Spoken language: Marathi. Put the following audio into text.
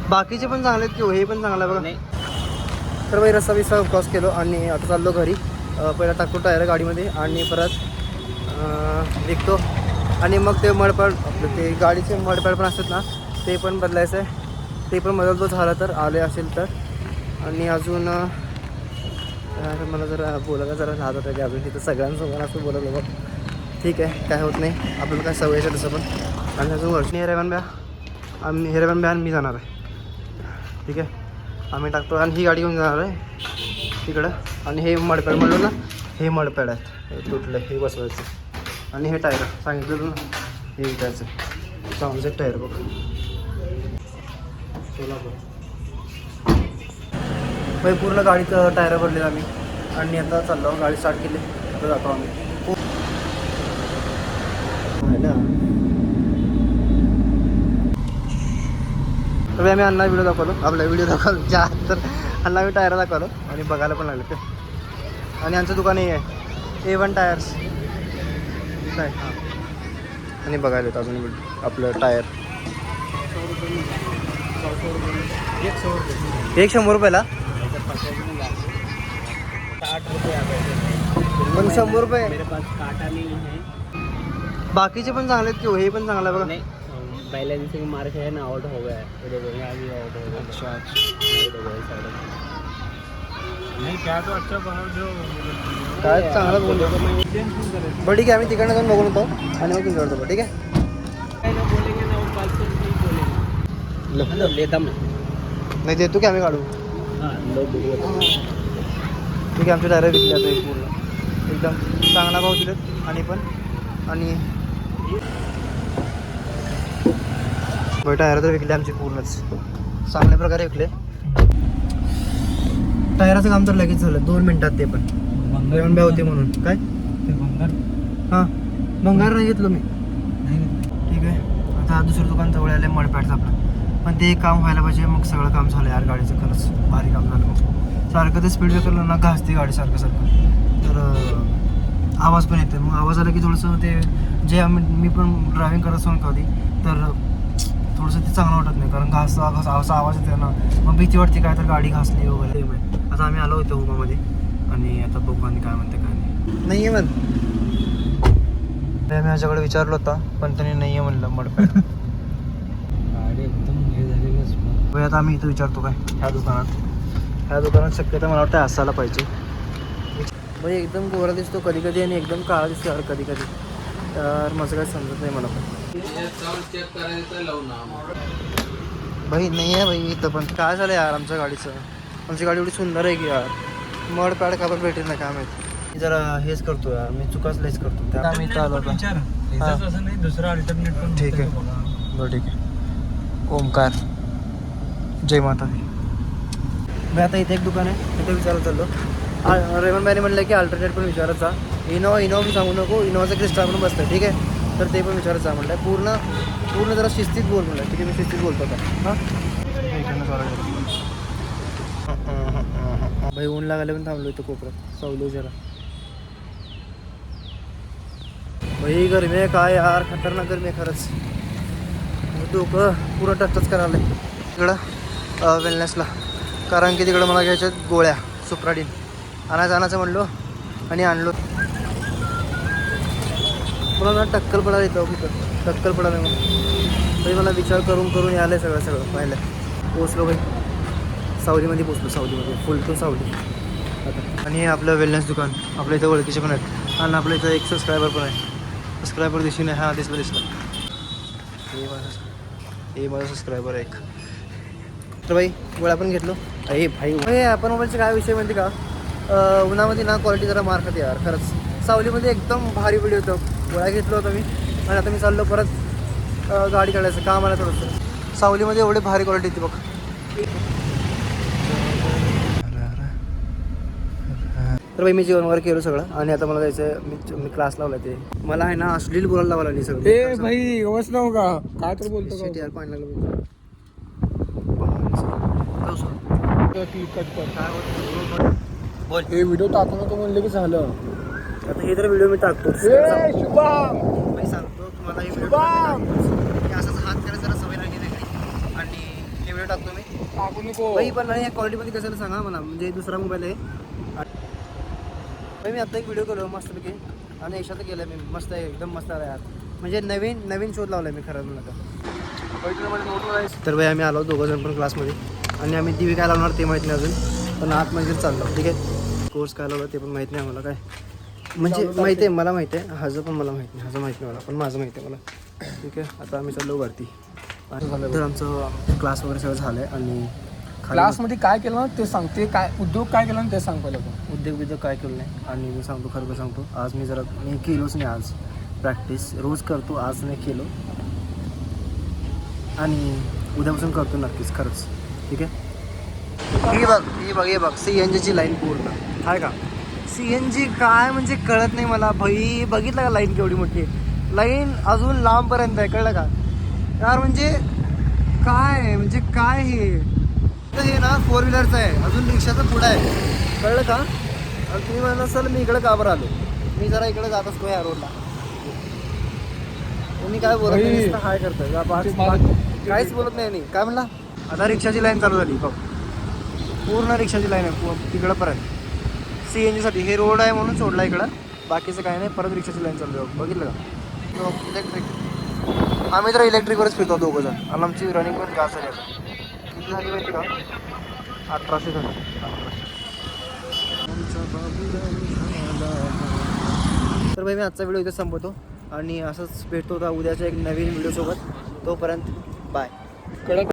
बाकीचे पण चांगले आहेत किंवा हे पण चांगलं आहे बघा. तर बाई रस्ता बिस्ता क्रॉस केलो आणि आता चाललो घरी. पहिला टाकतो टायर गाडीमध्ये आणि परत विकतो आणि मग ते मडपॅड आपलं ते गाडीचे मडपॅड पण असतात ना ते पण बदलायचं आहे. ते पण बदलतो झालं तर आले असेल तर. आणि अजून मला जरा बोलायला जरा लाज होतं की अजून तिथं सगळ्यांसमोर असं बोलवलं बघ. ठीक आहे काय होत नाही आपल्याला काय सवय आहे तसं पण. आणि अजून वर्षी हिरेवन ब्या आणि मी जाणार आहे. ठीक आहे आम्ही टाकतो आणि ही गाडी घेऊन जाणार आहे तिकडं. आणि हे मडपॅड म्हणलं ना हे मडपॅड आहेत हे तुटलं हे बसवायचं. आणि हे टायर सांगितलं ना हे विकायचं चांगलं टायर बघ सोलापूर बाई. पूर्ण गाडीचं टायर भरलेलं आम्ही आणि आता चाललो गाडी स्टार्ट केली आता जातो आम्ही. तर आम्ही अण्णा व्हिडिओ दाखवलो आपला व्हिडिओ दाखवलो ज्या तर अण्णा मी टायर दाखवलो आणि बघायला पण लागले ते. आणि आमचं दुकान हे आहे A1 टायर्स काय हां. आणि बघायला येतं अजून आपलं टायर 100 रुपयाला. पण 100 रुपये बाकीचे पण चांगले आहेत किंवा हे पण चांगलं आहे बघा. बैलेंसिंग मार्क है ना आउट हो गया है आउट हो गया. अच्छा नहीं क्या तो अच्छा बाहर जो काय चांगलं बोलतो बरं. ठीक आहे आम्ही तिकडनं जाऊन बघून होतो आणि मग तुमच्याकडे जातो. ठीक आहे बोलेंगे ना वो बात बोलेंगे लेदम नाही देतो की आम्ही काढू. हाँ लोग ठीक आहे आमचे टायर विकले आता पूर्ण एकदम चांगला भाव दिलेत आणि पण आणि टायर तर विकले आमचे पूर्णच चांगल्या प्रकारे विकले. टायराचं काम तर लगेच झालं 2 मिनिटात ते पण रेवण ब्या होते म्हणून काय हां भंगार नाही घेतलं मी. ठीक आहे आता दुसरं दुकान जवळ आलं मडपॅडचं आपलं पण ते काम व्हायला पाहिजे मग सगळं काम झालं यार गाडीचं खरंच भारी काम झालं. मग सारखं ते स्पीड ब्रेकरला ना घासते गाडी सारखं तर आवाज पण येते. मग आवाज आला की थोडंसं ते जे मी पण ड्रायव्हिंग करत असतो कधी तर थोडंसं ते चांगलं वाटत नाही कारण असा आवाज येते ना मग भीती वाटते काय तर गाडी घासली वगैरे. आता आम्ही आलो होतो उमामध्ये आणि आता बघू आणि काय म्हणते काय नाही आहे म्हण. मी माझ्याकडे विचारलं होता पण त्यांनी नाही आहे म्हणलं मडपॅड. गाडी एकदम हे झालेली. आता आम्ही इथं विचारतो काय ह्या दुकानात शक्यता मला वाटतं असायला पाहिजे. भाई एकदम गोरा दिसतो कधी कधी आणि एकदम काळा दिसतो यार कधी कधी. तर माझं काय समजत नाही मला पण. भाई नाही आहे भाई इथं पण काय झालं यार आमच्या गाडीचं. आमची गाडी एवढी सुंदर आहे की यार मडपॅड का पण भेटेल ना काय माहिती. मी जरा हेच करतो यार मी चुकाच लयच करतो त्या आम्ही इथं आलो असं नाही दुसरा अल्टरनेट पण ठीक आहे बरं ठीक आहे. ओमकार जय माता दी. मी आता इथे एक दुकान आहे तिथे विचारत चाललो. रेमन भाईने म्हणलं की अल्टरनेट पण विचारत जा. इनोवा मी सांगू नको इनोवाचं क्रिस्टा पण बसतं ठीक आहे तर ते पण विचारत जा म्हणलं. पूर्ण जरा शिस्तीत बोल म्हणलं. ठीक आहे मी शिस्तीत बोलतो आता हां. भाई ऊन लागायला पण थांबलो इथं कोपऱ्यात सावली जरा. भाई गरमी आहे काय यार खतरनाक गरमी आहे खरंच. डोकं पुरं टचच करायला तिकडं वेलनेसला कारण की तिकडं मला घ्यायच्या गोळ्या सुप्राडीन आणायचं म्हणलो आणि आणलो. मला ना टक्कल पडायला येतं तिथं टक्कल पडायला मग भाई मला विचार करून यायला आहे सगळं पाहिलं. पोचलो भाई सावलीमध्ये पोचलो सावलीमध्ये फुल टू सावली आता. आणि हे आपलं वेलनेस दुकान आपल्या इथं ओळखीचे पण आहेत आणि आपल्या इथं एक सबस्क्रायबर पण आहे. सबस्क्रायबर दिसली नाही हां दिसलं हे माझा सबस्क्रायबर आहे एक. तर भाई गोळ्या पण घेतलो. अरे भाई आपण मोबाईलचा काय विषय माहिती का उन्हामध्ये ना क्वालिटी जरा मार खाते यार खरंच. सावलीमध्ये एकदम भारी व्हिडिओ होतं. गोळ्या घेतलो होता मी आणि आता मी चाललो परत गाडी काढायचं काम आलं थोडंसं. सावलीमध्ये एवढे भारी क्वालिटी होती बघ. तर भाई मी जेवण वगैरे केलं सगळं आणि आता मला जायचं मी क्लास लावला ते मला आहे ना अश्लील बोलायला लावला नाही सगळं. ए भाई वस नव का काय तर बोलतो का यार पाणी लागलं बोल. हे व्हिडिओ टाकू नको म्हणले की झालं. आता हे तर व्हिडिओ मी टाकतो मी सांगतो तुम्हाला हे व्हिडिओ असाच हात करायला जरा सवय लागली नाही आणि हे व्हिडिओ टाकतो मी भाई. पण नाही या क्वालिटीमध्ये कसं सांगा मला, म्हणजे दुसरा मोबाईल आहे भाई. मी आता एक व्हिडिओ केलो मस्तपैकी आणि एकशात केलं मी, मस्त आहे एकदम मस्त आला यार. म्हणजे नवीन शोध लावला मी खरं म्हणलं तर भाई आम्ही आलो दोघं जण पण क्लासमध्ये आणि आम्ही दिवे काय लावणार ते माहीत नाही अजून, पण आतमध्ये चाललो. ठीक आहे, कोर्स काय लावला ते पण माहीत नाही आम्हाला काय, म्हणजे माहिती आहे मला, माहिती आहे हाजं पण मला माहिती नाही, हाजं माहीत नाही मला, पण माझं माहिती आहे मला. ठीक आहे, आता आम्ही चाललो वरती. तर आमचं क्लास वगैरे सगळं झालं आहे आणि क्लासमध्ये काय केलं ना ते सांगते, काय उद्योग काय केला ना ते सांग पहिलं तू. उद्योग काय केलं नाही आणि मी सांगतो खरं सांगतो, आज मी केलोच नाही. आज प्रॅक्टिस रोज करतो, आज नाही केलो आणि उद्यापासून करतो नक्कीच खरंच. ठीक आहे, हे बघ CNGची लाईन पूर्ण आहे का. CNG काय म्हणजे कळत नाही मला भाई. बघितलं का लाईन केवढी मोठी आहे, लाईन अजून लांबपर्यंत आहे, कळलं का यार. म्हणजे काय हे ना 4 व्हीलरचं आहे, अजून रिक्षाचं पुढं आहे, कळलं का. आणि तुम्ही म्हणा सर मी इकडे का बरं आलो, मी जरा इकडे जात असतो या रोडला. तुम्ही काय बोलत नाही, हाय करतोय काहीच बोलत नाही. काय म्हणला, आता रिक्षाची लाईन चालू झाली बघ, पूर्ण रिक्षाची लाईन आहे तिकडंपर्यंत. CNGसाठी हे रोड आहे म्हणून सोडला इकडं, बाकीचं काय नाही. परत रिक्षाची लाईन चालू आहे, बघितलं का. इलेक्ट्रिक, आम्ही तर इलेक्ट्रिकवरच फिरतो दोघं जण आणि आमची रनिंग पण जास्त झाली. किती झाली माहिती का, 1800 झाली. तर भाई मी आजचा व्हिडिओ इथे संपवतो आणि असंच भेटतो होता उद्याच्या एक नवीन व्हिडिओसोबत. तोपर्यंत बाय.